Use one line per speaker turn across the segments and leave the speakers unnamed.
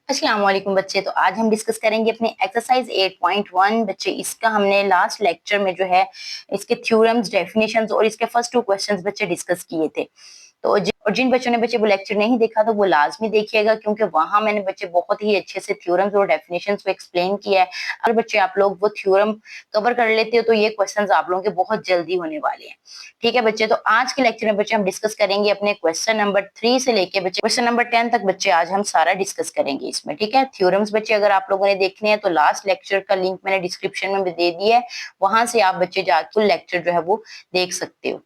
अस्सलाम वालेकुम बच्चे। तो आज हम डिस्कस करेंगे अपने एक्सरसाइज 8.1 बच्चे। इसका हमने लास्ट लेक्चर में जो है इसके थ्योरम्स, डेफिनेशंस और इसके फर्स्ट 2 क्वेश्चंस बच्चे डिस्कस किए थे। तो जिन बच्चों ने बच्चे वो लेक्चर नहीं देखा तो वो लाजमी देखिएगा, क्योंकि वहां मैंने बच्चे बहुत ही अच्छे से थ्योरम्स और डेफिनेशंस को एक्सप्लेन किया है। अगर बच्चे आप लोग वो थ्योरम कवर कर लेते हो तो ये क्वेश्चंस आप लोगों के बहुत जल्दी होने वाले हैं। ठीक है बच्चे, तो आज के लेक्चर में बच्चे हम डिस्कस करेंगे अपने क्वेश्चन नंबर 3 से लेके बच्चे क्वेश्चन नंबर 10 तक बच्चे आज हम सारा डिस्कस करेंगे इसमें। ठीक है, थ्योरम्स बच्चे अगर आप लोगों ने देखने हैं तो लास्ट लेक्चर का लिंक मैंने डिस्क्रिप्शन में दे दिया है, वहां से आप बच्चे जाकर फुल लेक्चर जो है वो देख सकते हो।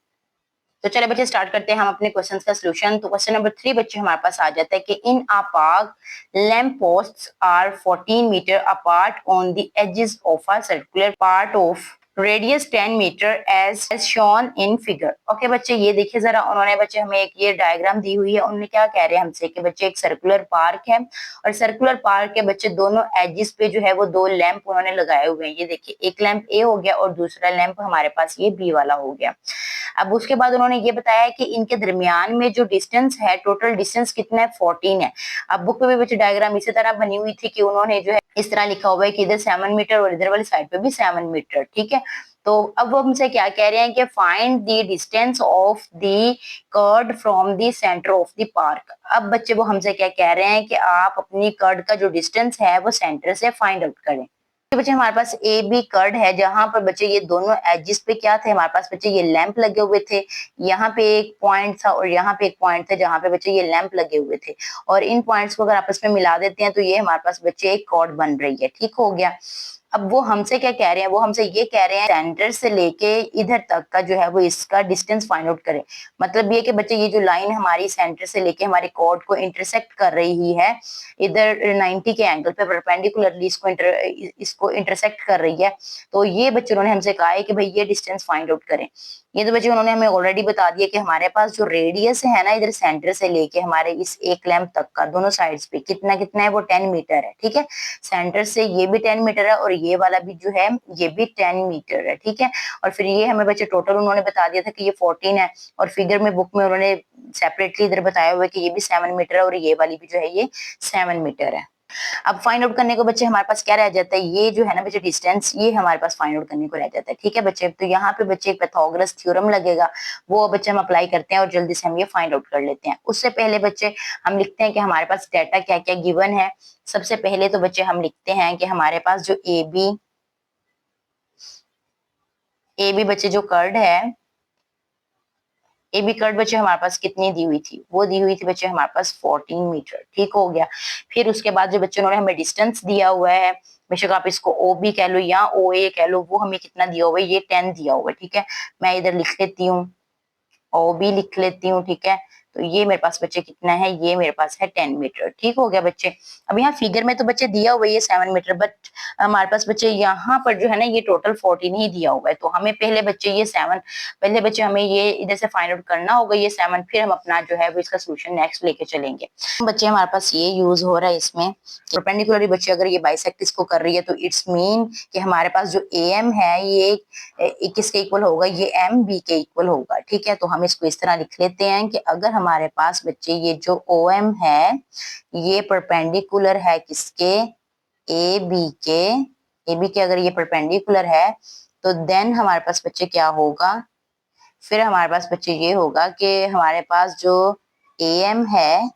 तो चले बच्चे स्टार्ट करते हैं हम अपने क्वेश्चंस का सॉल्यूशन। तो क्वेश्चन नंबर 3 बच्चे हमारे पास आ जाता है कि in a park lamp posts are 14 metre apart on the edges of a circular part of radius 10 metre as shown in figure. Okay बच्चे, ये देखिए जरा, उन्होंने बच्चे हमें एक ये डायग्राम दी हुई है। उन्होंने क्या कह रहे हैं हमसे कि बच्चे एक सर्कुलर पार्क है और सर्कुलर पार्क के बच्चे दोनों एजिस पे जो है वो 2 लैंप उन्होंने लगाए हुए हैं। ये देखिए, एक लैंप ए हो गया और दूसरा लैंप हमारे पास ये बी वाला हो गया। अब उसके बाद उन्होंने ये बताया कि इनके दरमियान में जो डिस्टेंस है, टोटल डिस्टेंस कितना है, 14 है। अब बुक में भी बच्चे डायग्राम इसी तरह बनी हुई थी कि उन्होंने जो है इस तरह लिखा हुआ है कि इधर 7 मीटर और इधर वाली साइड पे भी 7 मीटर। ठीक है, तो अब वो हमसे क्या कह रहे हैं कि find the distance of the chord from the centre of the park. अब बच्चे वो हमसे क्या कह रहे हैं कि आप अपनी कर्ड का जो डिस्टेंस है वो सेंटर से फाइंड आउट करें। तो बच्चे हमारे पास ए बी कर्ड है, जहां पर बच्चे ये दोनों एजिस पे क्या थे, हमारे पास बच्चे ये लैंप लगे हुए थे। यहाँ पे एक पॉइंट था और यहाँ पे एक पॉइंट था जहां पे बच्चे ये लैंप लगे हुए थे, और इन पॉइंट्स को अगर आपस में मिला देते हैं तो ये हमारे पास बच्चे एक कॉर्ड बन रही है। ठीक हो गया। अब वो हमसे क्या कह रहे हैं, वो हमसे ये कह रहे हैं सेंटर से लेके इधर तक का जो है वो इसका डिस्टेंस फाइंड आउट करें। मतलब ये कि बच्चे ये जो लाइन हमारी सेंटर से लेके हमारे कॉर्ड को इंटरसेक्ट कर रही है, इधर 90 के एंगल पे परपेंडिकुलरली इसको इंटरसेक्ट कर रही है, तो ये बच्चे उन्होंने हमसे कहा है कि भाई ये डिस्टेंस फाइंड आउट करें। ये तो बच्चे उन्होंने हमें ऑलरेडी बता दिया कि हमारे पास जो रेडियस है ना, इधर सेंटर से लेके हमारे इस एक लैंप तक का दोनों साइड्स पे कितना कितना है, वो 10 मीटर है। ठीक है, सेंटर से ये भी 10 मीटर है और ये वाला भी जो है ये भी 10 मीटर है। ठीक है, और फिर ये हमें बच्चे टोटल उन्होंने बता दिया था कि ये 14 है, और फिगर में बुक में उन्होंने सेपरेटली इधर बताया हुआ है कि ये भी 7 मीटर है और ये वाली भी जो है ये 7 मीटर है। अब फाइंड आउट करने को बच्चे हमारे पास क्या रह जाता है, ये जो है ना बच्चे डिस्टेंस, ये हमारे पास फाइंड आउट करने को रह जाता है। ठीक है बच्चे, तो यहाँ पे बच्चे एक पाइथागोरस थ्योरम लगेगा, वो बच्चे हम अप्लाई करते हैं और जल्दी से हम ये फाइंड आउट कर लेते हैं। उससे पहले बच्चे हम लिखते हैं कि हमारे पास डाटा क्या क्या गिवन है। सबसे पहले तो बच्चे हम लिखते हैं कि हमारे पास जो ए बी बच्चे जो कर्ड है, ए बी कर्ड बच्चे हमारे पास कितनी दी हुई थी, वो दी हुई थी बच्चे हमारे पास 14 मीटर। ठीक हो गया। फिर उसके बाद जो बच्चों ने हमें डिस्टेंस दिया हुआ है, बेशक आप इसको ओ बी कह लो या ओ ए कह लो, वो हमें कितना दिया हुआ है, ये 10 दिया हुआ है। ठीक है, मैं इधर लिख लेती हूँ, ओ बी लिख लेती हूँ। ठीक है, तो ये मेरे पास बच्चे कितना है, ये मेरे पास है 10 मीटर। ठीक हो गया बच्चे। अब यहाँ फिगर में तो बच्चे दिया हुआ है ये 7 मीटर, बट हमारे पास बच्चे यहाँ पर जो है ना ये टोटल 14 ही दिया हुआ है। तो हमें पहले बच्चे ये 7, पहले बच्चे हमें ये इधर से फाइंड आउट करना होगा ये 7, फिर हम अपना जो है वो इसका सोल्यूशन नेक्स्ट लेके चलेंगे। बच्चे हमारे पास ये यूज हो रहा है इसमें, परपेंडिकुलरली बच्चे अगर ये बाइसेक्ट इसको कर रही है तो इट्स मीन कि हमारे पास जो ए एम है ये किसके इक्वल होगा, ये एम बी के इक्वल होगा। ठीक है, तो हम इसको इस तरह लिख लेते हैं कि अगर हमारे पास बच्चे ये जो ओ एम है ये परपेंडिकुलर है किसके, ए बी के, ए बी के अगर ये परपेंडिकुलर है तो देन हमारे पास बच्चे क्या होगा, फिर हमारे पास बच्चे ये होगा कि हमारे पास जो ए एम है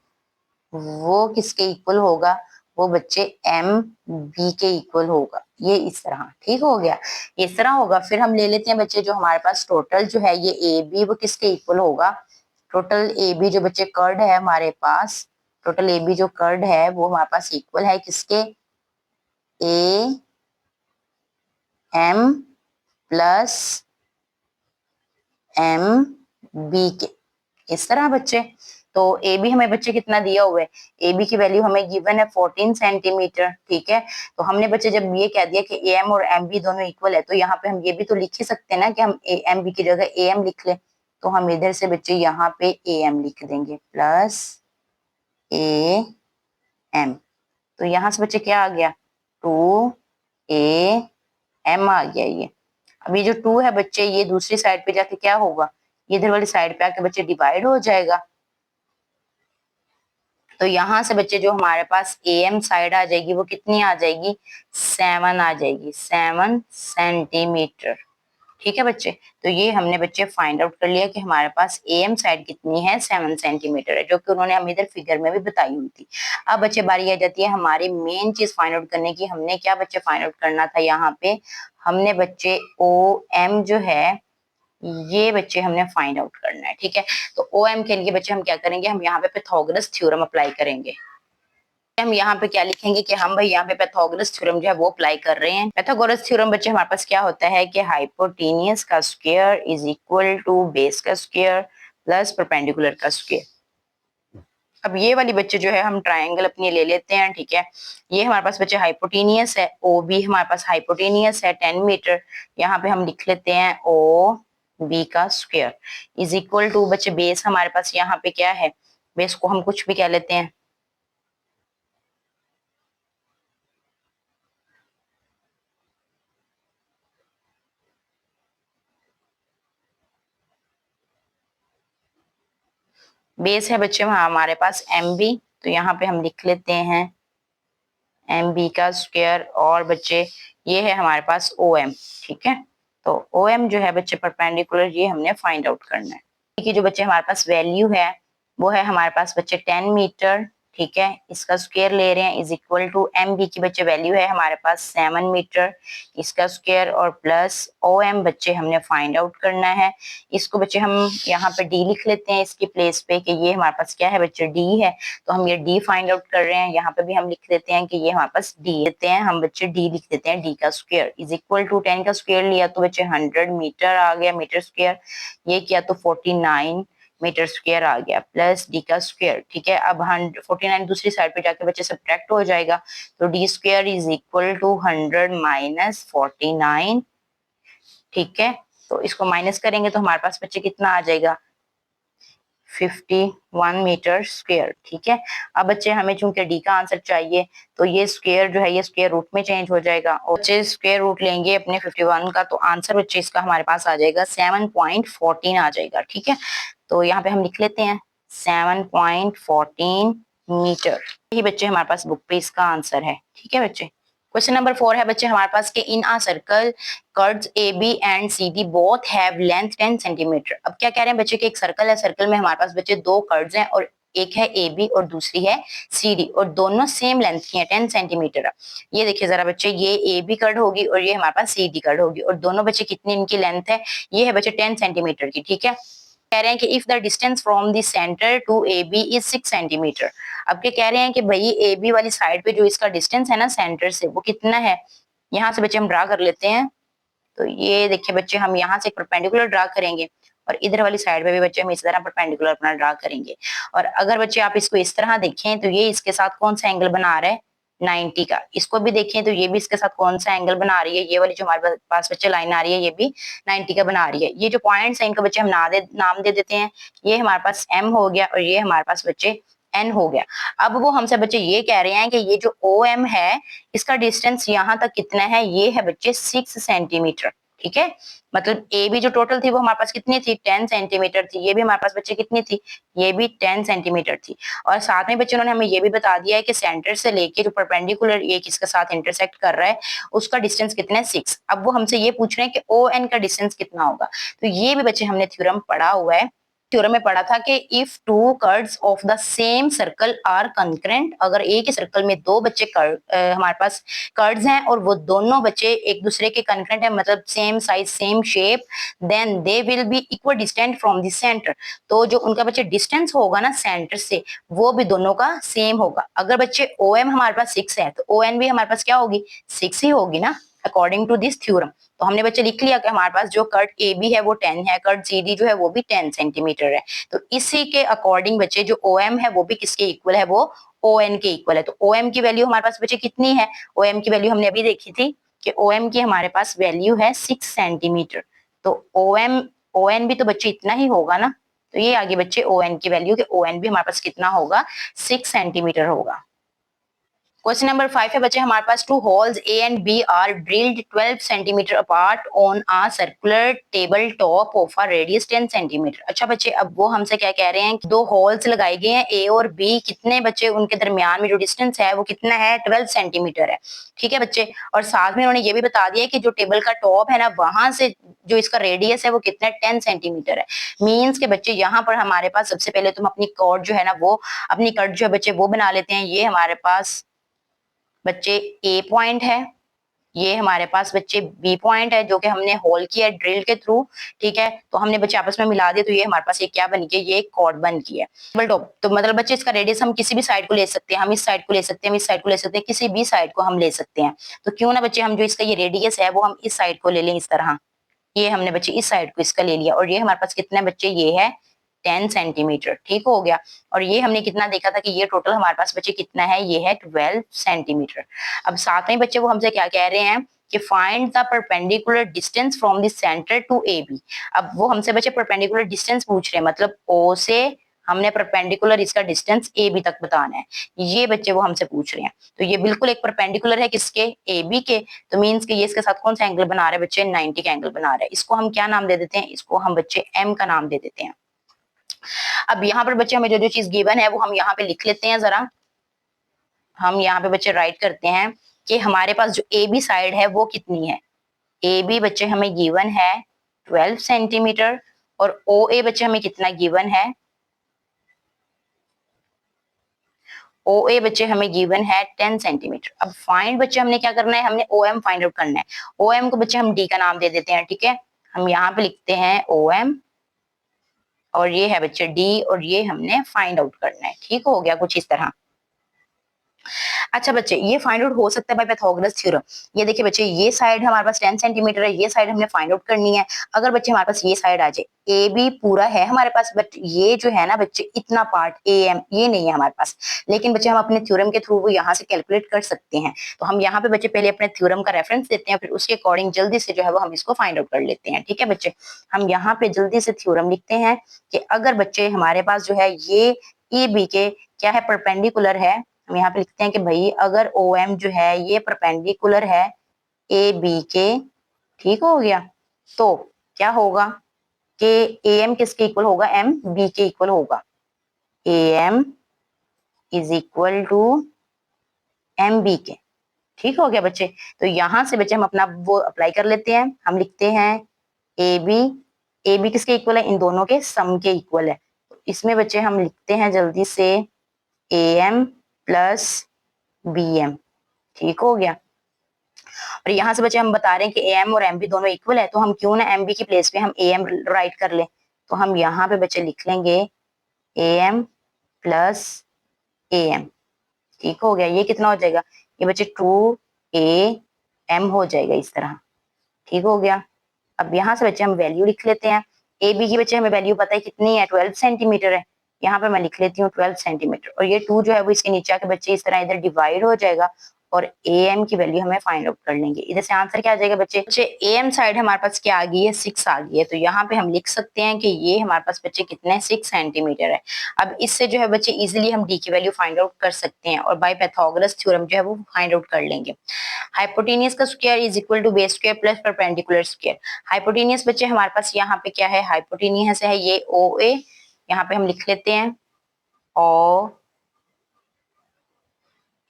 वो किसके इक्वल होगा, वो बच्चे एम बी के इक्वल होगा। ये इस तरह। ठीक हो गया, इस तरह होगा। फिर हम ले लेते हैं बच्चे जो हमारे पास टोटल जो है ये ए बी वो किसके इक्वल होगा, टोटल ए बी जो बच्चे कर्ड है हमारे पास, टोटल ए बी जो कर्ड है वो हमारे पास इक्वल है किसके, A M plus M B के। इस तरह बच्चे, तो ए बी हमें बच्चे कितना दिया हुआ है, ए बी की वैल्यू हमें गिवन है 14 सेंटीमीटर। ठीक है, तो हमने बच्चे जब ये कह दिया कि ए एम और एम बी दोनों इक्वल है, तो यहाँ पे हम ये भी तो लिख ही सकते हैं ना कि हम ए एम बी की जगह ए एम लिख लें। तो हम इधर से बच्चे यहाँ पे ए एम लिख देंगे प्लस ए एम। तो यहाँ से बच्चे क्या आ गया, 2 a m आ गया ये। अब ये जो 2 है बच्चे ये दूसरी साइड पे जाके क्या होगा, ये इधर वाली साइड पे आके बच्चे डिवाइड हो जाएगा। तो यहाँ से बच्चे जो हमारे पास AM साइड आ जाएगी वो कितनी आ जाएगी, 7 आ जाएगी, 7 सेंटीमीटर। ठीक है बच्चे, तो ये हमने बच्चे फाइंड आउट कर लिया कि हमारे पास AM साइड कितनी है, 7 सेंटीमीटर है, जो कि उन्होंने हमें इधर फिगर में भी बताई हुई थी। अब बच्चे बारी आ जाती है हमारी मेन चीज फाइंड आउट करने की। हमने क्या बच्चे फाइंड आउट करना था यहाँ पे, हमने बच्चे OM जो है ये बच्चे हमने फाइंड आउट करना है। ठीक है, तो OM के लिए बच्चे हम क्या करेंगे, हम यहाँ पे पाइथागोरस थ्योरम अप्लाई करेंगे। हम यहाँ पे क्या लिखेंगे कि हम भाई यहाँ पे पाइथागोरस थ्योरम जो है वो अप्लाई कर रहे हैं। पाइथागोरस थ्योरम बच्चे हमारे पास क्या होता है कि हाइपोटेनियस का square is equal to base का स्क्वायर प्लस परपेंडिकुलर का स्क्वायर। अब ये वाली बच्चे जो है हम ट्रायंगल अपनी ले लेते हैं। ठीक है, ये हमारे पास बच्चे हाइपोटेनियस है, OB हमारे पास हाइपोटेनियस है 10 मीटर। यहाँ पे हम लिख लेते हैं OB का स्क्वायर इज इक्वल टू बच्चे बेस हमारे पास यहाँ पे क्या है, बेस को हम कुछ भी कह लेते हैं, बेस है बच्चे हमारे पास MB, तो यहाँ पे हम लिख लेते हैं MB का स्क्वायर, और बच्चे ये है हमारे पास OM। ठीक है, तो OM जो है बच्चे परपेंडिकुलर, ये हमने फाइंड आउट करना है। ठीक है, जो बच्चे हमारे पास वैल्यू है वो है हमारे पास बच्चे 10 मीटर। ठीक है, इसका स्क्वायर ले रहे हैं इज इक्वल टू MB की बच्चे वैल्यू है हमारे पास 7 मीटर, इसका स्क्वायर और प्लस OM बच्चे हमने फाइंड आउट करना है। इसको बच्चे हम यहाँ पे D लिख लेते हैं इसकी प्लेस पे कि ये हमारे पास क्या है बच्चे D है, तो हम ये D फाइंड आउट कर रहे हैं। यहाँ पे भी हम लिख देते हैं कि ये हमारे पास D लेते हैं, हम बच्चे D लिख देते हैं, D का स्क्वायर इज इक्वल टू 10 का स्क्वायर लिया तो बच्चे 100 मीटर आ गया, मीटर स्क्वायर, ये किया तो 49 मीटर स्क्वायर आ गया प्लस D का स्क्वायर। ठीक है, अब 49 दूसरी साइड पे जाके बच्चे सब्ट्रैक्ट हो जाएगा, तो D square is equal to 100 minus 49। ठीक है, तो इसको माइनस करेंगे तो हमारे पास बच्चे कितना आ जाएगा, 51 मीटर स्क्वायर। ठीक है, अब बच्चे हमें चूंकि D का आंसर चाहिए तो ये स्क्वायर जो है ये स्क्वायर रूट में चेंज हो जाएगा, और बच्चे स्क्वायर रूट लेंगे अपने 51 का, तो आंसर बच्चे इसका हमारे पास आ जाएगा 7.14 आ जाएगा। ठीक है, तो यहाँ पे हम लिख लेते हैं 7.14 मीटर, यही बच्चे हमारे पास बुक पे इसका आंसर है। ठीक है बच्चे, क्वेश्चन नंबर 4 है बच्चे हमारे पास के in a circle curves AB and CD both have length 10 centimetre. अब क्या कह रहे हैं बच्चे कि एक सर्कल है, सर्कल में हमारे पास बच्चे दो कर्व्स हैं, और एक है AB और दूसरी है CD, और दोनों सेम लेंथ की हैं 10 सेंटीमीटर। ये देखिए जरा बच्चे, ये AB कर्व होगी और ये हमारे पास CD कर्व होगी, और दोनों बच्चे कितनी इनकी लेंथ है, ये है बच्चे 10 सेंटीमीटर की। ठीक है, कह रहे हैं कि if the distance from the centre to AB is 6 centimetre. अब क्या कह रहे हैं कि भाई AB वाली साइड पे जो इसका डिस्टेंस है ना सेंटर से, वो कितना है, यहाँ से बच्चे हम ड्रा कर लेते हैं। तो ये देखिए बच्चे, हम यहाँ से परपेंडिकुलर ड्रा करेंगे और इधर वाली साइड पे भी बच्चे हम इस तरह परपेंडिकुलर अपना ड्रा करेंगे। और अगर बच्चे आप इसको इस तरह देखें तो ये इसके साथ कौन सा एंगल बना रहा है, 90 का। इसको भी देखें तो ये भी इसके साथ कौन सा एंगल बना रही है, ये वाली जो हमारे पास बच्चे लाइन आ रही है ये भी 90 का बना रही है। ये जो पॉइंट्स हैं इनको बच्चे हम नाम दे देते हैं, ये हमारे पास M हो गया और ये हमारे पास बच्चे N हो गया। अब वो हमसे बच्चे ये कह रहे हैं कि ये जो OM है इसका डिस्टेंस यहाँ तक कितना है, ये है बच्चे 6 सेंटीमीटर। ठीक है, मतलब ए बी जो टोटल थी वो हमारे पास कितनी थी, 10 सेंटीमीटर थी, ये भी हमारे पास बच्चे कितनी थी, ये भी 10 सेंटीमीटर थी। और साथ में बच्चों ने हमें ये भी बता दिया है कि सेंटर से लेके जो परपेंडिकुलर ये किसके साथ इंटरसेक्ट कर रहा है उसका डिस्टेंस कितना है, 6। अब वो हमसे ये पूछ रहे हैं कि ओ एन का डिस्टेंस कितना होगा। तो ये भी बच्चे हमने थ्योरम पढ़ा हुआ है, थ्योरम में पढ़ा था कि if two curves of the same circle are concurrent, अगर एक ही सर्कल में दो बच्चे हमारे पास कर्व्स हैं और वो दोनों बच्चे एक दूसरे के कंकरेंट है, मतलब same size same shape, then they will be equal distant from the centre. तो जो उनका बच्चे डिस्टेंस होगा ना सेंटर से, वो भी दोनों का सेम होगा। अगर बच्चे ओ एम हमारे पास 6 है तो ओ एन भी हमारे पास क्या होगी, 6 ही होगी ना, अकॉर्डिंग टू दिस थ्योरम। तो हमने बच्चे लिख लिया कि हमारे पास जो कर्व ए बी है वो 10 है, कर्व सी डी जो है वो भी 10 सेंटीमीटर है। तो इसी के अकॉर्डिंग बच्चे जो ओ एम है वो भी किसके इक्वल है, वो ओ एन के इक्वल है। तो ओ एम की वैल्यू हमारे पास बच्चे कितनी है, ओ एम की वैल्यू हमने अभी देखी थी कि ओ एम की हमारे पास वैल्यू है 6 सेंटीमीटर। तो ओ एन भी तो बच्चे इतना ही होगा ना। तो ये आगे बच्चे ओ एन की वैल्यू, कि ओ एन भी हमारे पास कितना होगा, 6 सेंटीमीटर होगा। क्वेश्चन नंबर 5 है बच्चे हमारे पास two holes A and B are drilled 12 centimetre apart on a circular table top of a radius 10 centimetre. अच्छा बच्चे अब वो हमसे क्या कह रहे हैं कि दो होल्स लगाए गए हैं ए और बी, कितने बच्चे उनके दरमियान में जो डिस्टेंस है वो कितना है 12 सेंटीमीटर है। ठीक है बच्चे, और साथ में उन्होंने ये भी बता दिया कि जो टेबल का टॉप है ना वहां से जो इसका रेडियस है वो कितना 10 सेंटीमीटर है। मीन्स के बच्चे यहाँ पर हमारे पास सबसे पहले तुम अपनी कॉर्ड जो है ना वो अपनी कट जो है बच्चे वो बना लेते हैं। ये हमारे पास बच्चे ए पॉइंट है, ये हमारे पास बच्चे बी पॉइंट है जो कि हमने होल किया है ड्रिल के थ्रू। ठीक है, तो हमने बच्चे आपस में मिला दिए तो ये हमारे पास ये क्या बन गया, ये एक कॉर्ड बन गया है। तो मतलब बच्चे इसका रेडियस हम किसी भी साइड को ले सकते हैं, हम इस साइड को ले सकते हैं, हम इस साइड को ले सकते हैं, किसी भी साइड को हम ले सकते हैं। तो क्यों ना बच्चे हम जो इसका ये रेडियस है वो हम इस साइड को ले लें इस तरह। ये हमने बच्चे इस साइड को इसका ले लिया और ये हमारे पास कितने बच्चे, ये है 10 सेंटीमीटर। ठीक हो गया, और ये हमने कितना देखा था कि ये टोटल हमारे पास बच्चे कितना है, ये है 12 सेंटीमीटर। अब साथ में बच्चे वो हमसे क्या कह रहे हैं कि find the perpendicular distance from the centre to A B. अब वो हमसे बच्चे परपेंडिकुलर डिस्टेंस पूछ रहे हैं, मतलब ओ से हमने परपेंडिकुलर इसका डिस्टेंस ए बी तक बताना है, ये बच्चे वो हमसे पूछ रहे हैं। तो ये बिल्कुल एक परपेंडिकुलर है किसके, ए बी के। तो मीन्स के ये इसके साथ कौन सा एंगल बना रहा है बच्चे, 90 का एंगल बना रहा है। इसको हम क्या नाम दे देते हैं, इसको हम बच्चे एम का नाम दे देते हैं। अब यहाँ पर बच्चे हमें जो जो चीज गिवन है वो हम यहाँ पे लिख लेते हैं जरा। हम यहाँ पे बच्चे राइट करते हैं कि हमारे पास जो ए बी साइड है वो कितनी है। ए बी बच्चे हमें गिवन है 12 सेंटीमीटर और ओ ए बच्चे हमें कितना गिवन है, ओ ए बच्चे हमें गिवन है 10 सेंटीमीटर। अब फाइंड बच्चे हमने क्या करना है, हमने ओ एम फाइंड आउट करना है। ओ एम को बच्चे हम डी का नाम दे देते हैं। ठीक है, हम यहाँ पे लिखते हैं ओ एम और ये है बच्चे डी और ये हमने फाइंड आउट करना है। ठीक हो गया कुछ इस तरह। अच्छा बच्चे ये फाइंड आउट हो सकता है बाय पाइथागोरस थ्योरम। ये देखिए बच्चे ये साइड हमारे पास 10 सेंटीमीटर है, ये साइड हमने फाइंड आउट करनी है। अगर बच्चे हमारे पास ये साइड आ जाए, ए बी पूरा है हमारे पास, बट ये जो है ना बच्चे इतना पार्ट ए एम ये नहीं है हमारे पास, लेकिन बच्चे हम अपने थ्योरम के थ्रू वो यहाँ से कैलकुलेट कर सकते हैं। तो हम यहाँ पे बच्चे पहले अपने थ्योरम का रेफरेंस देते हैं, फिर उसके अकॉर्डिंग जल्दी से जो है वो हम इसको फाइंड आउट कर लेते हैं। ठीक है बच्चे, हम यहाँ पे जल्दी से थ्योरम लिखते हैं कि अगर बच्चे हमारे पास जो है ये ए बी के क्या है, परपेंडिकुलर है। हम यहाँ पे लिखते हैं कि भाई अगर ओ एम जो है ये परपेंडिकुलर है ए बी के, ठीक हो गया, तो क्या होगा कि ए एम किसके इक्वल होगा, एम बी के इक्वल होगा। A M is equal to M B के। ठीक हो गया बच्चे, तो यहां से बच्चे हम अपना वो अप्लाई कर लेते हैं। हम लिखते हैं ए बी, ए बी किसके इक्वल है, इन दोनों के सम के इक्वल है। तो इसमें बच्चे हम लिखते हैं जल्दी से A M plus B M. ठीक हो गया, और यहाँ से बच्चे हम बता रहे हैं कि ए एम और एम बी दोनों इक्वल है, तो हम क्यों ना एम बी की प्लेस पे हम ए एम राइट कर लें। तो हम यहाँ पे बच्चे लिख लेंगे A M plus A M. ठीक हो गया, ये कितना हो जाएगा, ये बच्चे 2 AM हो जाएगा इस तरह। ठीक हो गया, अब यहाँ से बच्चे हम वैल्यू लिख लेते हैं। ए बी की बच्चे हमें वैल्यू पता है कितनी है, 12 सेंटीमीटर है। यहाँ पे मैं लिख लेती हूँ 12 सेंटीमीटर, और ये 2 जो है वो इसके नीचे आके बच्चे इस तरह इधर डिवाइड हो जाएगा और ए एम की वैल्यू हमें फाइंड आउट कर लेंगे। इधर से आंसर क्या आ जाएगा बच्चे, ए एम साइड हमारे पास क्या आ गई है, 6 आ गई है। तो यहाँ पे हम लिख सकते हैं कि ये हमारे पास बच्चे कितने 6 सेंटीमीटर है। अब इससे जो है बच्चे इजिली हम डी की वैल्यू फाइंड आउट कर सकते हैं और बाय पाइथागोरस थ्योरम जो है वो फाइंड आउट कर लेंगे। हाइपोटेनियस का square is equal to base square plus perpendicular square. Hypotenuse बच्चे हमारे पास यहाँ पे क्या है, हाइपोटेनियस है ये ओ ए, यहाँ पे हम लिख लेते हैं ओ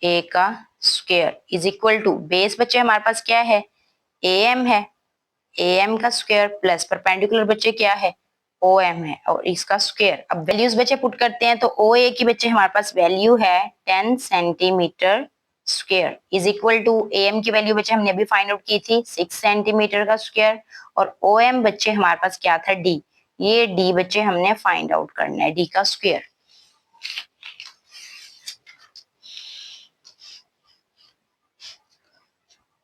ए का square is equal to base बच्चे हमारे पास क्या है, ए एम है, ए एम का स्क्वायर प्लस परपेंडिकुलर बच्चे क्या है, ओ एम है और इसका स्क्वायर। अब वैल्यूज बच्चे पुट करते हैं तो ओ ए की बच्चे हमारे पास वैल्यू है 10 centimetre square is equal to A M की वैल्यू बच्चे हमने अभी फाइंड आउट की थी 6 सेंटीमीटर का स्क्वायर, और ओ एम बच्चे हमारे पास क्या था, डी। ये डी बच्चे हमने फाइंड आउट करना है, डी का स्क्वायर।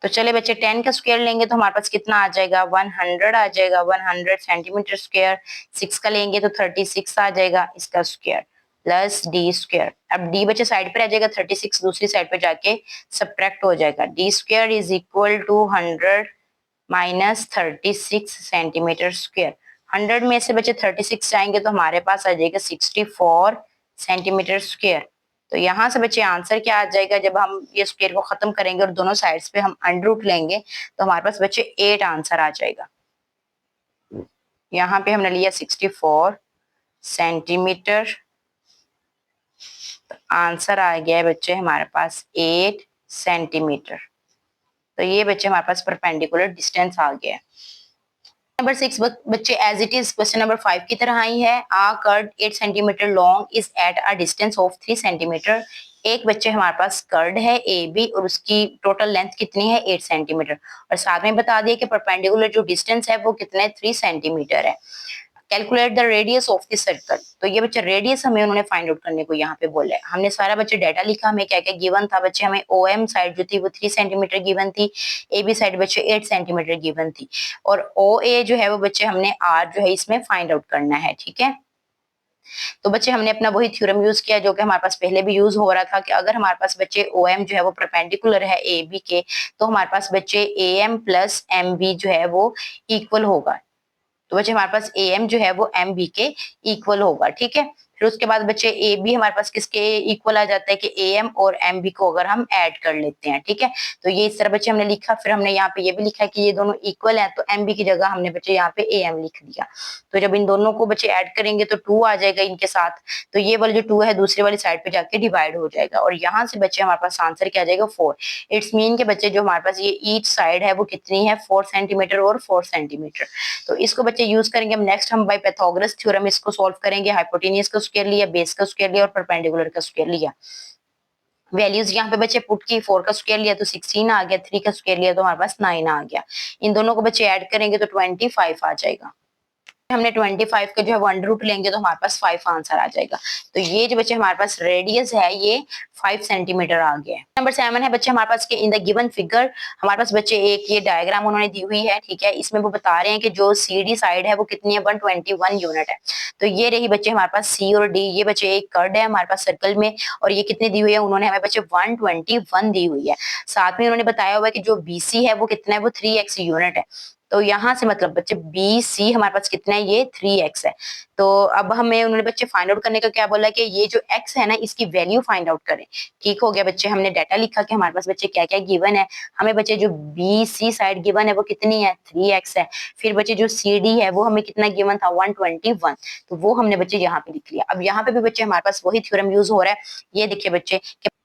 तो चले बच्चे 10 का स्क्वायर लेंगे तो हमारे पास कितना आ जाएगा, 100 आ जाएगा, 100 सेंटीमीटर स्क्वायर। 6 का लेंगे तो 36 आ जाएगा इसका स्क्वायर प्लस डी स्क्वायर। अब डी बच्चे साइड पे आ जाएगा, 36 दूसरी साइड पे जाके सब्ट्रैक्ट हो जाएगा। D square is equal to 100 minus 36 centimetre square. 100 में से बच्चे 36 जाएंगे तो हमारे पास आ जाएगा 64 सेंटीमीटर स्क्वायर। तो यहाँ से बच्चे आंसर क्या आ जाएगा, जब हम ये स्क्वायर को खत्म करेंगे और दोनों साइड्स पे हम अंडर रूट लेंगे तो हमारे पास बच्चे 8 आंसर आ जाएगा। यहाँ पे हमने लिया 64 सेंटीमीटर, तो आंसर आ गया है बच्चे हमारे पास 8 सेंटीमीटर। तो ये बच्चे हमारे पास परपेंडिकुलर डिस्टेंस आ गया है। नंबर 6 बच्चे as it is question number 5 की तरह ही है। A chord 8 centimetre long is at a distance of 3 centimetre. एक बच्चे हमारे पास कर्ड है ए बी और उसकी टोटल लेंथ कितनी है 8 सेंटीमीटर, और साथ में बता दिया कि परपेंडिकुलर जो डिस्टेंस है वो कितना है 3 सेंटीमीटर है। Calculate the radius of the circle. तो ये बच्चे रेडियस हमें उन्होंने फाइंड आउट करने को यहाँ पे बोला है। हमने सारा बच्चे डाटा लिखा, हमें क्या क्या गिवन था बच्चे, हमें ओ एम साइड जो थी वो 3 सेंटीमीटर गिवन थी, ए बी साइड बच्चे 8 सेंटीमीटर गिवन थी, और ओ ए जो है वो बच्चे हमने आर जो है इसमें फाइंड आउट करना है। ठीक है, तो बच्चे हमने अपना वही थ्योरम यूज किया जो कि हमारे पास पहले भी यूज हो रहा था कि अगर हमारे पास बच्चे ओ एम जो है वो परपेंडिकुलर है ए बी के, तो हमारे पास बच्चे A M plus M B जो है वो इक्वल होगा। तो बच्चे हमारे पास ए एम जो है वो एम बी के इक्वल होगा। ठीक है, फिर उसके बाद बच्चे ए बी हमारे पास किसके इक्वल आ जाता है कि ए एम और एम बी को अगर हम ऐड कर लेते हैं। ठीक है, तो ये इस तरह बच्चे हमने लिखा। फिर हमने यहाँ पे ये भी लिखा कि ये दोनों इक्वल हैं, तो एम बी की जगह हमने बच्चे यहाँ पे ए एम लिख दिया। तो जब इन दोनों को बच्चे ऐड करेंगे तो 2 आ जाएगा इनके साथ, तो ये वाला जो 2 है दूसरी वाली साइड पे जाके डिवाइड हो जाएगा, और यहाँ से बच्चे हमारे पास आंसर क्या आ जाएगा 4। इट्स मीन के बच्चे जो हमारे पास ये ईच साइड है वो कितनी है 4 सेंटीमीटर और 4 सेंटीमीटर। तो इसको बच्चे यूज करेंगे हम नेक्स्ट, हम बाय पाइथागोरस थ्योरम इसको सॉल्व करेंगे। हाइपोटेन्यूज का स्क्वायर लिया, बेस का स्क्वायर लिया और परपेंडिकुलर का स्क्वायर लिया। वैल्यूज यहाँ पे बच्चे पुट की, 4 का स्क्वायर लिया तो 16 आ गया, 3 का स्क्वायर लिया तो हमारे पास 9 आ गया। इन दोनों को बच्चे ऐड करेंगे तो 25 आ जाएगा। हमने 25 का जो है वो अंडर रूट लेंगे तो हमारे पास 5 आंसर आ जाएगा। तो ये जो बच्चे हमारे पास रेडियस है ये 5 सेंटीमीटर आ गया है। नंबर 7 है बच्चे हमारे पास के इन द गिवन फिगर, हमारे पास बच्चे एक ये डायग्राम उन्होंने दी हुई है। ठीक है, इसमें वो बता रहे हैं कि जो सी डी साइड है वो कितनी है 121 यूनिट है। तो ये रही बच्चे हमारे पास सी और डी, ये बच्चे एक कर्ड है हमारे पास सर्कल में, और ये कितनी दी हुई है उन्होंने हमें बच्चे 121 दी हुई है। साथ में उन्होंने बताया हुआ है कि जो बी सी है वो कितना है वो 3x यूनिट है। तो यहाँ से मतलब बच्चे बी सी हमारे पास कितना है ये 3x है। तो अब हमें उन्होंने बच्चे फाइंड आउट करने का क्या बोला कि ये जो x है ना इसकी वैल्यू फाइंड आउट करें। ठीक हो गया बच्चे, हमने डाटा लिखा कि हमारे पास बच्चे क्या क्या गिवन है। हमें बच्चे जो बी सी साइड गिवन है वो कितनी है 3x है। फिर बच्चे जो सी डी है वो हमें कितना गिवन था 121, तो वो हमने बच्चे यहाँ पे लिख लिया। अब यहाँ पे भी बच्चे हमारे पास वही थ्योरम यूज हो रहा है। ये देखिए बच्चे,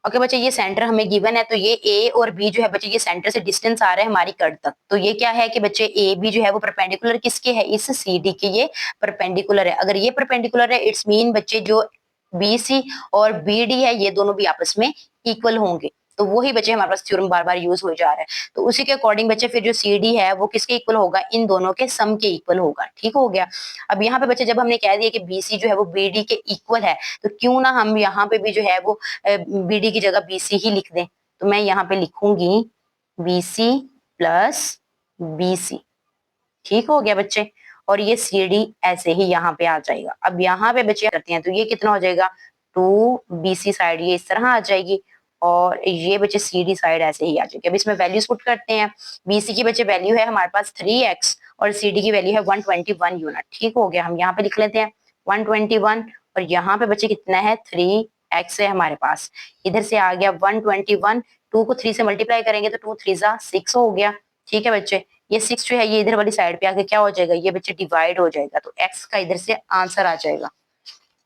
ओके बच्चे ये सेंटर हमें गिवन है, तो ये ए और बी जो है बच्चे ये सेंटर से डिस्टेंस आ रहा है हमारी कट तक। तो ये क्या है कि बच्चे ए बी जो है वो परपेंडिकुलर किसके है इस सी डी के, ये परपेंडिकुलर है। अगर ये परपेंडिकुलर है इट्स मीन बच्चे जो बी सी और बी डी है ये दोनों भी आपस में इक्वल होंगे। तो वही बच्चे हमारे पास थ्योरम बार बार यूज हो जा रहा है। तो उसी के अकॉर्डिंग बच्चे फिर जो सी डी है वो किसके इक्वल होगा, इन दोनों के सम के इक्वल होगा। ठीक हो गया। अब यहाँ पे बच्चे जब हमने कह दिया कि बी सी जो है वो बी डी के इक्वल है, तो क्यों ना हम यहाँ पे भी जो है वो बी डी की जगह बी सी ही लिख दें। तो मैं यहाँ पे लिखूंगी B C plus B C. ठीक हो गया बच्चे, और ये सी डी ऐसे ही यहाँ पे आ जाएगा। अब यहाँ पे बच्चे करते हैं तो ये कितना हो जाएगा 2BC साइड ये इस तरह आ जाएगी, और ये बच्चे सी डी साइड ऐसे ही आ जाएगी। अब इसमें वैल्यूज पुट करते हैं। BC की बच्चे वैल्यू है हमारे पास 3x और सी डी की वैल्यू है 121 यूनिट। ठीक हो गया, हम यहाँ पे लिख लेते हैं 121, और यहाँ पे बच्चे कितना है 3x है हमारे पास। इधर से आ गया 121, 2 को 3 से मल्टीप्लाई करेंगे तो 2 3 जा 6 हो गया। ठीक है बच्चे, ये 6 जो है ये इधर वाली साइड पे आके क्या हो जाएगा, ये बच्चे डिवाइड हो जाएगा, तो x का इधर से आंसर आ जाएगा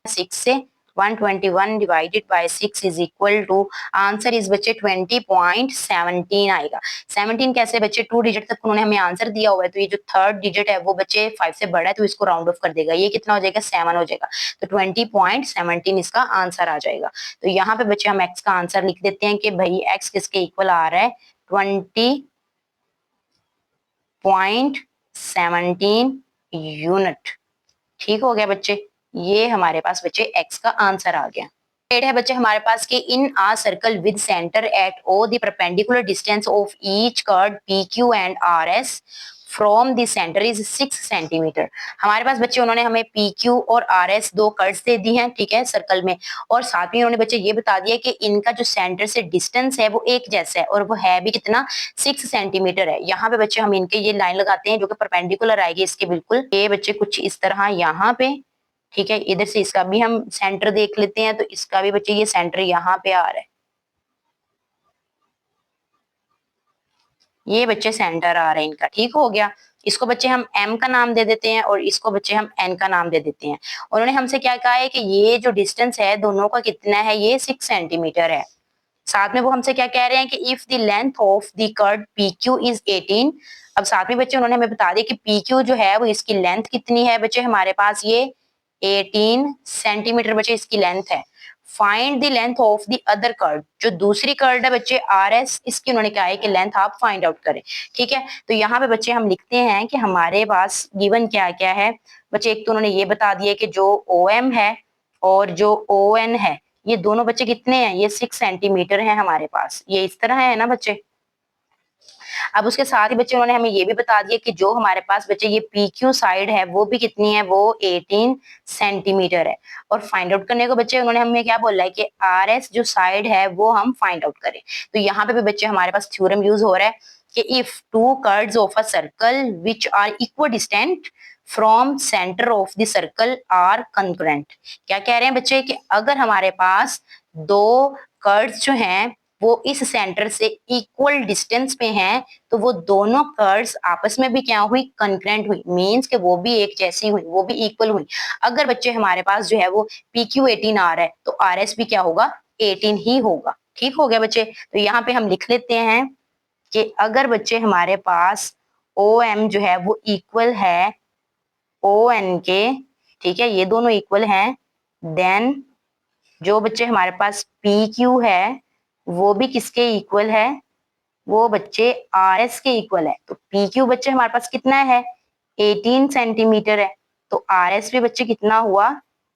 6 से 121 divided by 6 is equal to, answer इस बच्चे 20.17 आएगा। 17 कैसे बच्चे 2 डिजिट तक उन्होंने हमें आंसर दिया हुआ है, तो ये जो थर्ड डिजिट है वो बच्चे 5 से बड़ा है तो इसको राउंड ऑफ कर देगा, ये कितना हो जाएगा 7 हो जाएगा। तो 20.17 इसका आंसर आ जाएगा। तो यहाँ पे बच्चे हम x का आंसर लिख देते हैं कि भाई x किसके इक्वल आ रहा है 20.17 यूनिट। ठीक हो गया बच्चे, ये हमारे पास बच्चे x का आंसर आ गया। एट है बच्चे हमारे पास के in a circle with centre at O the perpendicular distance of each curve P Q and R S from the centre is 6 centimetre. हमारे पास बच्चे उन्होंने हमें पी क्यू और आर एस दो कर्व्स दे दी हैं, ठीक है, सर्कल में, और साथ में उन्होंने बच्चे ये बता दिया कि इनका जो सेंटर से डिस्टेंस है वो एक जैसा है, और वो है भी कितना 6 सेंटीमीटर है। यहाँ पे बच्चे हम इनके ये लाइन लगाते हैं जो कि परपेंडिकुलर आएगी इसके बिल्कुल। ये बच्चे कुछ इस तरह यहाँ पे ठीक है, इधर से इसका भी हम सेंटर देख लेते हैं, तो इसका भी बच्चे ये सेंटर यहाँ पे आ रहा है, ये बच्चे सेंटर आ रहे हैं इनका। ठीक हो गया। इसको बच्चे हम एम का नाम दे देते हैं और इसको बच्चे हम एन का नाम दे देते हैं। उन्होंने हमसे क्या कहा है कि ये जो डिस्टेंस है दोनों का कितना है, ये 6 सेंटीमीटर है। साथ में वो हमसे क्या कह रहे हैं कि if the length of the curve P Q is 18। अब साथ में बच्चे उन्होंने हमें बता दिया कि पी क्यू जो है वो इसकी लेंथ कितनी है बच्चे, हमारे पास ये 18 सेंटीमीटर बच्चे इसकी लेंथ है। Find the length of the other curve, जो दूसरी कर्व है बच्चे आर एस, इसकी उन्होंने कहा है कि लेंथ आप फाइंड आउट करें। ठीक है, तो यहाँ पे बच्चे हम लिखते हैं कि हमारे पास गिवन क्या क्या है बच्चे। एक तो उन्होंने ये बता दिया कि जो ओ एम है और जो ओ एन है, ये दोनों बच्चे कितने हैं, ये 6 सेंटीमीटर है हमारे पास, ये इस तरह है ना बच्चे। अब उसके साथ ही बच्चे उन्होंने हमें ये भी बता दिया कि जो हमारे पास बच्चे ये पी क्यू साइड है वो भी कितनी है, वो 18 सेंटीमीटर है। और फाइंड आउट करने को बच्चे उन्होंने हमें क्या बोला है कि आर एस जो साइड है वो हम फाइंड आउट करें। तो यहाँ पे भी बच्चे हमारे पास थ्योरम यूज हो रहा है कि if two curves of a circle which are equal distant from centre of the circle are concurrent. क्या कह रहे हैं बच्चे कि अगर हमारे पास दो कर्व्स जो हैं वो इस सेंटर से इक्वल डिस्टेंस पे हैं, तो वो दोनों कर्व्स आपस में भी क्या हुई, कंकरेंट हुई, मींस कि वो भी एक जैसी हुई, वो भी इक्वल हुई। अगर बच्चे हमारे पास जो है वो पी क्यू 18 आ रहा है तो आर एस भी क्या होगा, 18 ही होगा। ठीक हो गया बच्चे। तो यहाँ पे हम लिख लेते हैं कि अगर बच्चे हमारे पास ओ एम जो है वो इक्वल है ओ एन के, ठीक है, ये दोनों इक्वल हैं, देन जो बच्चे हमारे पास पी क्यू है वो भी किसके इक्वल है, वो बच्चे आर एस के इक्वल है। तो पी क्यू बच्चे हमारे पास कितना है, 18 सेंटीमीटर है, तो आर एस भी बच्चे कितना हुआ,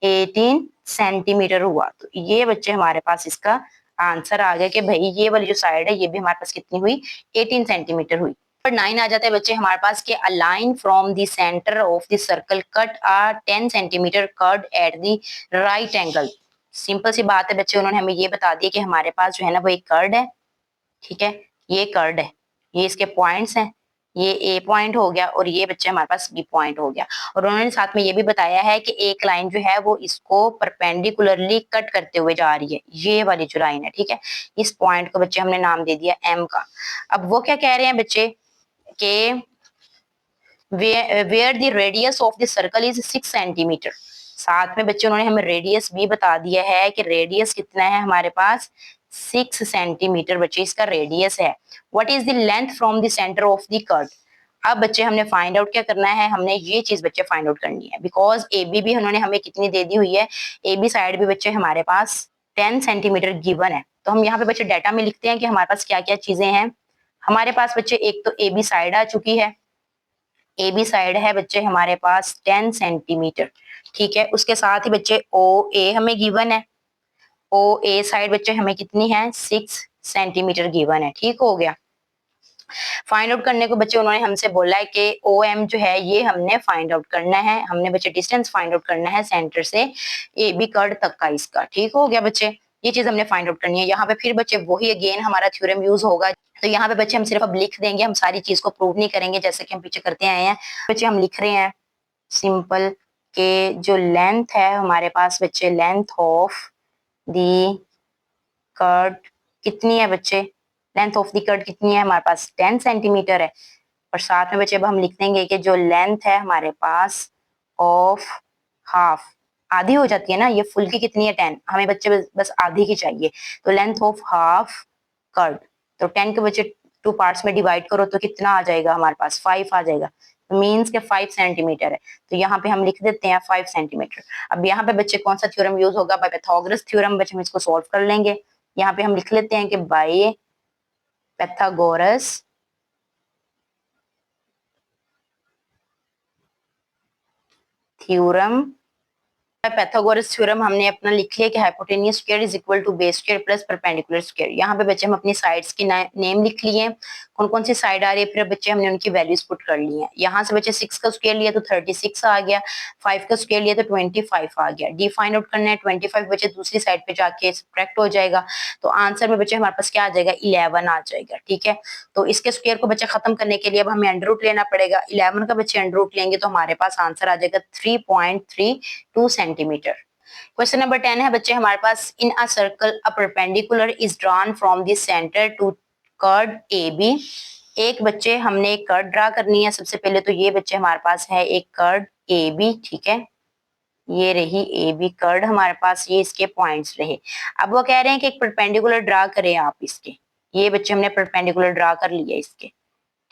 18 सेंटीमीटर हुआ। तो ये बच्चे हमारे पास इसका आंसर आ गया कि भाई ये वाली जो साइड है ये भी हमारे पास कितनी हुई, 18 सेंटीमीटर हुई। और 9 आ जाता है बच्चे हमारे पास कि a line from the centre of the circle cut a 10 centimetre curve at the right angle. Simple सी बात है बच्चे, उन्होंने हमें ये बता दिया कि हमारे पास जो है ना वो एक कर्व है, ठीक है, ये कर्व है, ये इसके पॉइंट्स हैं, ये ए पॉइंट हो गया और ये बच्चे हमारे पास बी पॉइंट हो गया। और उन्होंने साथ में ये भी बताया है कि एक लाइन जो है वो इसको परपेंडिकुलरली कट करते हुए जा रही है, ये वाली जो लाइन है, ठीक है, इस पॉइंट को बच्चे हमने नाम दे दिया एम का। अब वो क्या कह रहे हैं बच्चे के where the radius of the circle is 6 centimetre. साथ में बच्चे उन्होंने हमें रेडियस भी बता दिया है कि रेडियस कितना है हमारे पास, 6 सेंटीमीटर बच्चे इसका रेडियस है। What is the length from the centre of the curve. अब बच्चे हमने फाइंड आउट क्या करना है, हमने ये चीज बच्चे फाइंड आउट करनी है, बिकॉज ए बी भी उन्होंने हमें कितनी दे दी हुई है, ए बी साइड भी बच्चे हमारे पास 10 सेंटीमीटर गिवन है। तो हम यहाँ पे बच्चे डाटा में लिखते हैं कि हमारे पास क्या क्या चीजें हैं। हमारे पास बच्चे एक तो ए बी साइड आ चुकी है, ए बी साइड है बच्चे हमारे पास 10 सेंटीमीटर, ठीक है। उसके साथ ही बच्चे ओ ए हमें गिवन है, ओ ए साइड बच्चे हमें कितनी है, 6 सेंटीमीटर गिवन है। ठीक हो गया। फाइंड आउट करने को बच्चे उन्होंने हमसे बोला है कि ओ एम जो है ये हमने फाइंड आउट करना है, हमने बच्चे डिस्टेंस फाइंड आउट करना है सेंटर से ए बी कर्व तक का इसका। ठीक हो गया बच्चे, ये चीज हमने फाइंड आउट करनी है। यहाँ पे फिर बच्चे वही अगेन हमारा थ्योरम यूज होगा। तो यहाँ पे बच्चे हम सिर्फ अब लिख देंगे, हम सारी चीज को प्रूव नहीं करेंगे जैसे कि हम पीछे करते आए हैं। बच्चे हम लिख रहे हैं सिंपल के जो लेंथ है हमारे पास बच्चे, लेंथ ऑफ दी कर्व कितनी है बच्चे, लेंथ ऑफ दी कर्व कितनी है हमारे पास, 10 सेंटीमीटर है। और साथ में बच्चे अब हम लिख देंगे कि जो लेंथ है हमारे पास ऑफ हाफ, आधी हो जाती है ना, ये फुल की कितनी है, 10, हमें बच्चे बस आधी की चाहिए। तो लेंथ ऑफ हाफ कर्व, तो 10 के बच्चे 2 पार्ट्स में डिवाइड करो तो कितना आ जाएगा हमारे पास, 5 आ जाएगा। मीन्स के 5 सेंटीमीटर है, तो यहाँ पे हम लिख देते हैं 5 सेंटीमीटर। अब यहाँ पे बच्चे कौन सा थ्योरम यूज होगा, पाइथागोरस थ्योरम, बच्चे हम इसको सॉल्व कर लेंगे। यहाँ पे हम लिख लेते हैं कि by Pythagoras theorem Pythagoras theorem हमने अपना लिख लिया कि hypotenuse square is equal to base square plus perpendicular square. यहाँ पे बच्चे हम अपनी साइड्स की नेम लिख लिए, कौन कौन सी साइड आ रही है, फिर बच्चे हमने उनकी वैल्यूज पुट कर ली है। यहाँ से बच्चे 6 का स्क्वायर लिया तो 36 आ गया, 5 का स्क्वायर लिया तो 25 आ गया। डी फाइंड आउट करना है, 25 बच्चे दूसरी साइड पे जाके सब्ट्रैक्ट हो जाएगा, तो आंसर में बच्चे हमारे पास क्या आ जाएगा, 11 आ जाएगा। ठीक है, तो इसके स्क्वायर को बच्चे खत्म करने के लिए अब हमें अंडर रूट लेना पड़ेगा। 11 का बच्चे अंडर रूट लेंगे तो हमारे पास आंसर आ जाएगा 3.32 सेंटीमीटर। क्वेश्चन नंबर 10 है बच्चे हमारे पास, in a circle a perpendicular is drawn from the centre to chord A B. एक बच्चे हमने एक कर्ड ड्रा करनी है। सबसे पहले तो ये बच्चे हमारे पास है एक कर्ड ए बी, ठीक है, ये रही ए बी कर्ड हमारे पास, ये इसके पॉइंट्स रहे। अब वो कह रहे हैं कि एक परपेंडिकुलर ड्रा करें आप इसके, ये बच्चे हमने परपेंडिकुलर ड्रा कर लिया इसके,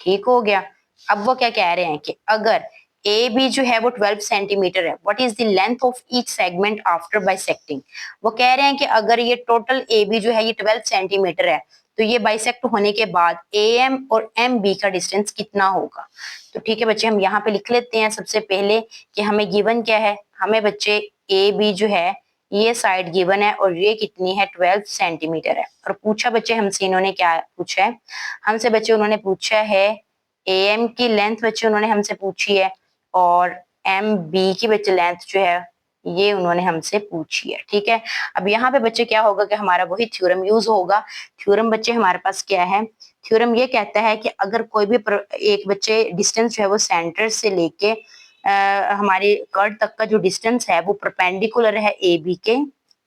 ठीक हो गया। अब वो क्या कह रहे हैं कि अगर ए बी जो है वो 12 सेंटीमीटर है, what is the length of each segment after bisecting. वो कह रहे हैं कि अगर ये टोटल ए बी जो है ये 12 सेंटीमीटर है, तो ये बाइसेक्ट होने के बाद ए एम और एम बी का डिस्टेंस कितना होगा। तो ठीक है बच्चे, हम यहाँ पे लिख लेते हैं सबसे पहले कि हमें गिवन क्या है। हमें बच्चे ए बी जो है ये साइड गिवन है और ये कितनी है, 12 सेंटीमीटर है। और पूछा बच्चे हमसे इन्होंने क्या पूछा है, हमसे बच्चे उन्होंने पूछा है एम की लेंथ बच्चे उन्होंने हमसे पूछी है, और एम बी की बच्चे लेंथ जो है ये उन्होंने हमसे पूछी है। ठीक है, अब यहाँ पे बच्चे क्या होगा कि हमारा वही थ्योरम यूज होगा। थ्योरम बच्चे हमारे पास क्या है, थ्योरम ये कहता है कि अगर कोई भी एक बच्चे डिस्टेंस जो है वो सेंटर से लेके हमारे कर्ड तक का जो डिस्टेंस है वो परपेंडिकुलर है ए बी के।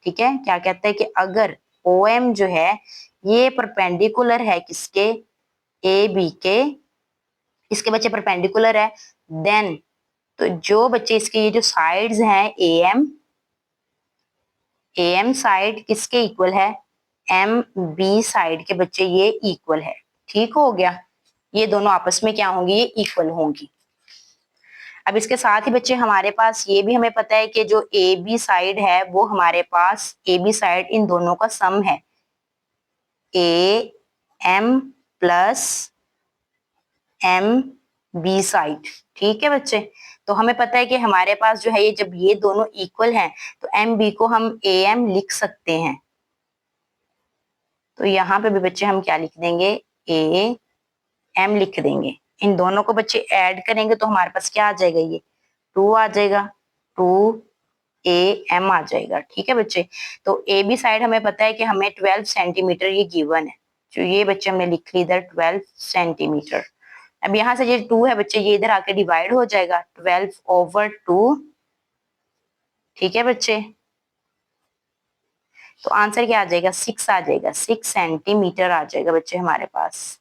ठीक है, क्या कहता है कि अगर ओ एम जो है ये परपेंडिकुलर है किसके, ए बी के, इसके बच्चे परपेंडिकुलर है, देन तो जो बच्चे इसके ये जो साइड्स हैं ए एम साइड किसके इक्वल है, एम बी साइड के बच्चे ये इक्वल है। ठीक हो गया, ये दोनों आपस में क्या होंगी, ये इक्वल होंगी। अब इसके साथ ही बच्चे हमारे पास ये भी हमें पता है कि जो ए बी साइड है वो हमारे पास ए बी साइड इन दोनों का सम है, A M plus M B side. ठीक है बच्चे, तो हमें पता है कि हमारे पास जो है ये जब ये दोनों इक्वल हैं तो एम बी को हम ए एम लिख सकते हैं। तो यहाँ पे भी बच्चे हम क्या लिख देंगे, ए एम लिख देंगे। इन दोनों को बच्चे ऐड करेंगे तो हमारे पास क्या आ जाएगा, ये 2 आ जाएगा, 2 ए एम आ जाएगा। ठीक है बच्चे, तो ए बी साइड हमें पता है कि हमें 12 सेंटीमीटर ये गिवन है, जो ये बच्चे हमने लिख ली इधर 12 सेंटीमीटर। अब यहाँ से ये 2 है बच्चे, ये इधर आके डिवाइड हो जाएगा 12/2। ठीक है बच्चे, तो आंसर क्या आ जाएगा, 6 आ जाएगा, 6 सेंटीमीटर आ जाएगा बच्चे हमारे पास।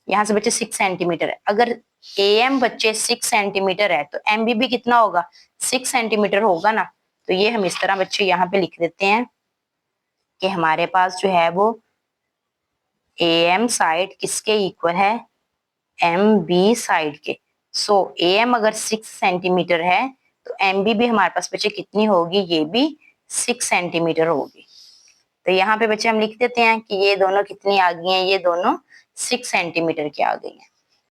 यहाँ से बच्चे 6 सेंटीमीटर है। अगर ए एम बच्चे 6 सेंटीमीटर है तो एम बी भी कितना होगा, 6 सेंटीमीटर होगा ना। तो ये हम इस तरह बच्चे यहाँ पे लिख देते हैं कि हमारे पास जो है वो ए एम साइड किसके इक्वल है, एम बी साइड के। सो ए एम अगर 6 सेंटीमीटर है तो एम बी भी हमारे पास बच्चे कितनी होगी, ये भी 6 सेंटीमीटर होगी। तो यहाँ पे बच्चे हम लिख देते हैं कि ये दोनों कितनी आ गई हैं, ये दोनों 6 सेंटीमीटर की आ गई हैं।